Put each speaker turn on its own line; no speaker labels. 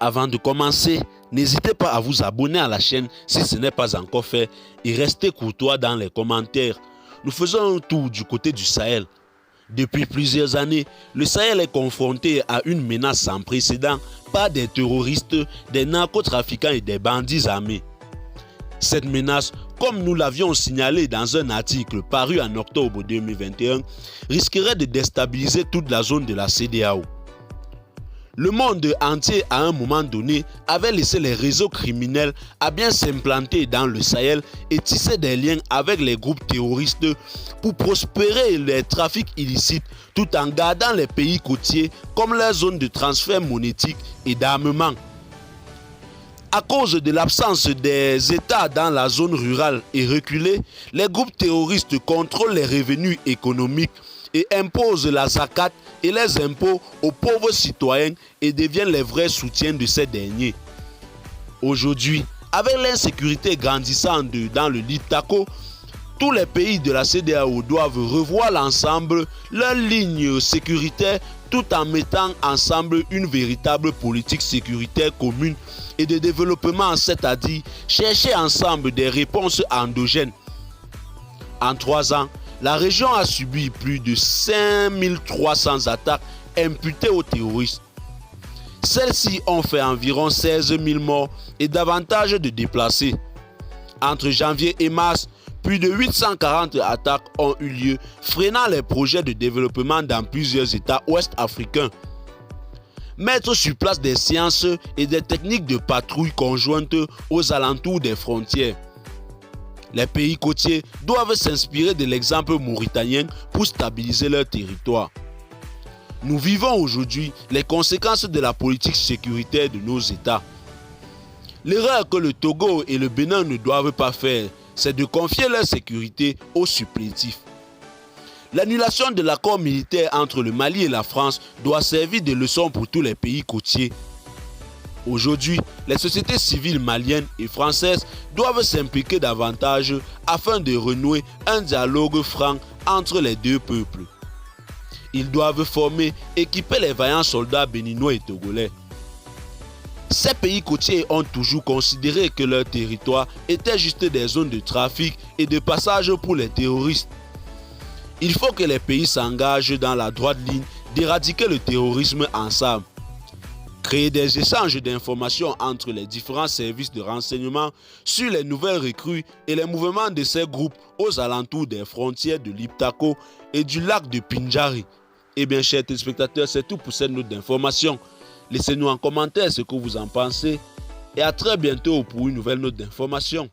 Avant de commencer, n'hésitez pas à vous abonner à la chaîne si ce n'est pas encore fait et restez courtois dans les commentaires. Nous faisons un tour du côté du Sahel. Depuis plusieurs années, le Sahel est confronté à une menace sans précédent par des terroristes, des narcotrafiquants et des bandits armés. Cette menace, comme nous l'avions signalé dans un article paru en octobre 2021, risquerait de déstabiliser toute la zone de la CEDEAO. Le monde entier, à un moment donné, avait laissé les réseaux criminels à bien s'implanter dans le Sahel et tisser des liens avec les groupes terroristes pour prospérer les trafics illicites tout en gardant les pays côtiers comme leur zone de transfert monétique et d'armement. À cause de l'absence des États dans la zone rurale et reculée, les groupes terroristes contrôlent les revenus économiques et imposent la zakat et les impôts aux pauvres citoyens et deviennent les vrais soutiens de ces derniers. Aujourd'hui, avec l'insécurité grandissante dans le Liptako, tous les pays de la CEDEAO doivent revoir l'ensemble leurs lignes sécuritaires tout en mettant ensemble une véritable politique sécuritaire commune et de développement, c'est-à-dire chercher ensemble des réponses endogènes. En 3 ans, la région a subi plus de 5300 attaques imputées aux terroristes. Celles-ci ont fait environ 16 000 morts et davantage de déplacés. Entre janvier et mars, plus de 840 attaques ont eu lieu, freinant les projets de développement dans plusieurs États ouest-africains. Mettre sur place des sciences et des techniques de patrouille conjointes aux alentours des frontières. Les pays côtiers doivent s'inspirer de l'exemple mauritanien pour stabiliser leur territoire. Nous vivons aujourd'hui les conséquences de la politique sécuritaire de nos États. L'erreur que le Togo et le Bénin ne doivent pas faire, c'est de confier leur sécurité aux supplétifs. L'annulation de l'accord militaire entre le Mali et la France doit servir de leçon pour tous les pays côtiers. Aujourd'hui, les sociétés civiles maliennes et françaises doivent s'impliquer davantage afin de renouer un dialogue franc entre les deux peuples. Ils doivent former, équiper les vaillants soldats béninois et togolais. Ces pays côtiers ont toujours considéré que leur territoire était juste des zones de trafic et de passage pour les terroristes. Il faut que les pays s'engagent dans la droite ligne d'éradiquer le terrorisme ensemble. Créer des échanges d'informations entre les différents services de renseignement sur les nouvelles recrues et les mouvements de ces groupes aux alentours des frontières de Liptako et du lac de Pinjari. Eh bien, chers téléspectateurs, c'est tout pour cette note d'information. Laissez-nous en commentaire ce que vous en pensez et à très bientôt pour une nouvelle note d'information.